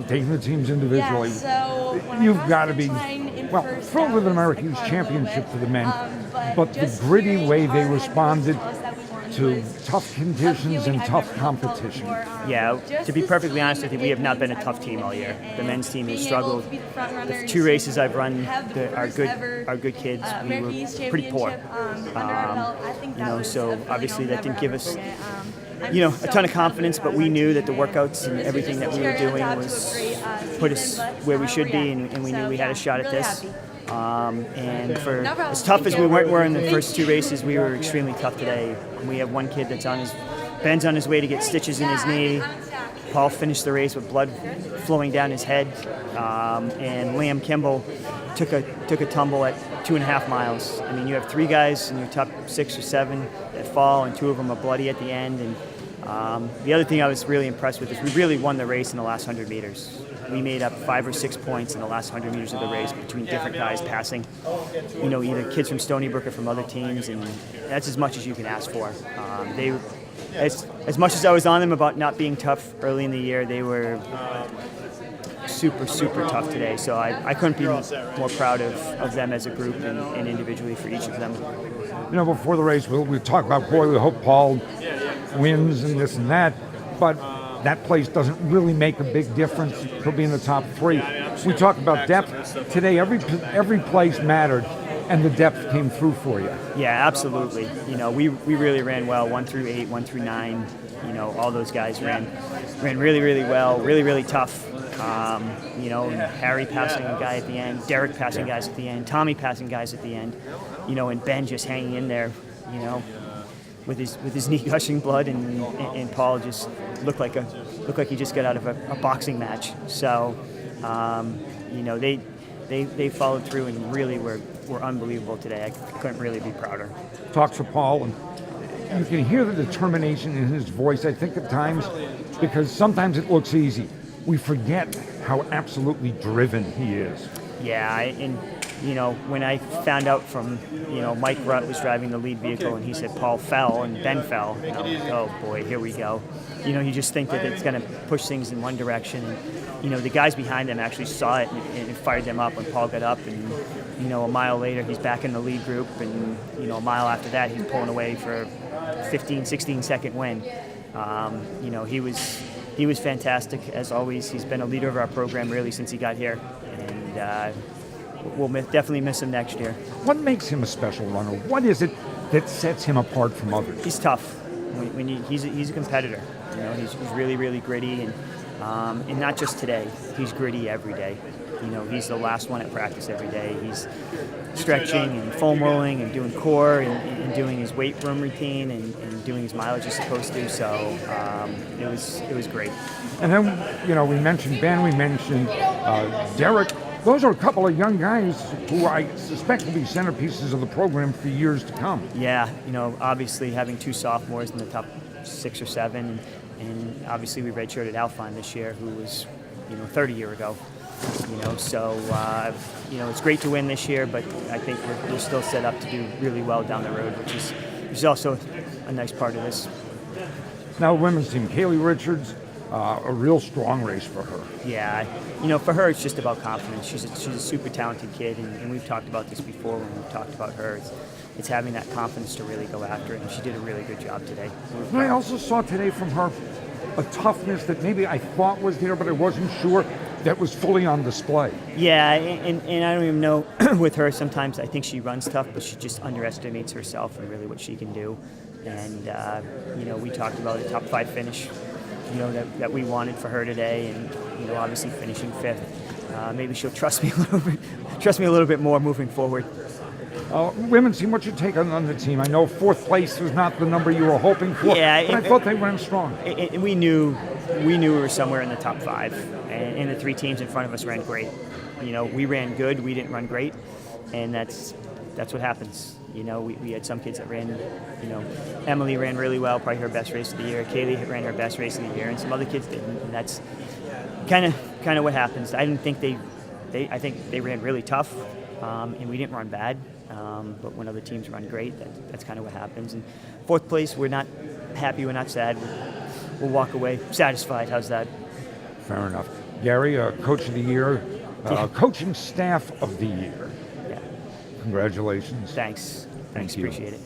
taking the teams individually. Yeah, so when You've I got to crossed be, the line in well, first, thrilled that with an was American Youth iconic a Championship little for the bit. men, but the just gritty hearing way our they head coach responded tell us that we won to was tough a conditions feeling and I've tough never felt competition. before. Yeah, Just to be this perfectly team, honest with you, we it have not been a means tough team all year. everything The to me, men's team has and struggled. being able to be the front The runners 2 races I've and run, have the our first ever, good kids, we American were Youth pretty poor. Championship, under our belt. I think that was a So feeling obviously I'll that didn't never, give ever us, forget. a ton of confidence, but we knew that the workouts and everything that we were doing was put us where we should be, and we knew we had a shot at this. And for as tough as we were in the first 2 races, we were extremely tough today. We have one kid that's Ben's on his way to get stitches in his knee. Paul finished the race with blood flowing down his head, and Liam Kimball took a tumble at 2.5 miles. I mean, you have 3 guys in your top 6 or 7 that fall, and 2 of them are bloody at the end. And the other thing I was really impressed with is we really won the race in the last 100 meters. We made up 5 or 6 points in the last 100 meters of the race between different guys passing, either kids from Stony Brook or from other teams, and that's as much as you can ask for. As much as I was on them about not being tough early in the year, they were super, super tough today. So I couldn't be more proud of them as a group and individually for each of them. Before the race, we'll talk about, boy, we hope Paul wins and this and that, but that place doesn't really make a big difference. He'll be in the top 3. We talk about depth. Today, every place mattered, and the depth came through for you. Yeah, absolutely. We really ran well, 1 through 8, 1 through 9. All those guys ran really, really well, really, really tough. Harry passing a guy at the end, Derek passing guys at the end, Tommy passing guys at the end, and Ben just hanging in there, with his knee gushing blood, and Paul just looked like he just got out of a boxing match. So, they followed through and really were unbelievable today. I couldn't really be prouder. Talk to Paul, and you can hear the determination in his voice, I think, at times, because sometimes it looks easy. We forget how absolutely driven he is. Yeah, when I found out from, Mike Rutt was driving the lead vehicle, and he said Paul fell and Ben fell, and I'm like, oh boy, here we go. You just think that it's going to push things in one direction, and the guys behind them actually saw it and fired them up when Paul got up, and a mile later he's back in the lead group, and a mile after that he's pulling away for a 15, 16-second win. He was fantastic as always. He's been a leader of our program really since he got here, and we'll definitely miss him next year. What makes him a special runner? What is it that sets him apart from others? He's tough. He's a competitor. He's really, really gritty, and not just today. He's gritty every day. He's the last one at practice every day. He's stretching and foam rolling and doing core and doing his weight room routine and doing his mileage he's supposed to. So it was great. And then, we mentioned Ben, we mentioned Derek. Those are a couple of young guys who I suspect will be centerpieces of the program for years to come. Yeah, obviously having 2 sophomores in the top 6 or 7, and obviously we redshirted Alphon this year, who was, 30 years ago. So it's great to win this year, but I think we're still set up to do really well down the road, which is also a nice part of this. Now, women's team, Kaylee Richards, a real strong race for her. Yeah, for her it's just about confidence. She's a super talented kid, and we've talked about this before when we've talked about her. It's having that confidence to really go after it, and she did a really good job today. And I also saw today from her a toughness that maybe I thought was there, but I wasn't sure, that was fully on display. Yeah, and I don't even know with her, sometimes I think she runs tough, but she just underestimates herself and really what she can do. And, we talked about a top 5 finish, that we wanted for her today, and, obviously finishing 5th. Maybe she'll trust me a little bit more moving forward. Women's team, what's your take on the team? I know 4th place was not the number you were hoping for, but I thought they ran strong. We knew we were somewhere in the top 5, and the 3 teams in front of us ran great. We ran good, we didn't run great, and that's what happens. We had some kids that ran, Emily ran really well, probably her best race of the year. Kaylee ran her best race of the year, and some other kids didn't, and that's kind of what happens. I didn't think I think they ran really tough, and we didn't run bad. But when other teams run great, that's kind of what happens. And 4th place, we're not happy, we're not sad. We'll walk away satisfied. How's that? Fair enough. Gary, Coach of the Year, Coaching Staff of the Year. Yeah. Congratulations. Thanks. Thank you. Appreciate it.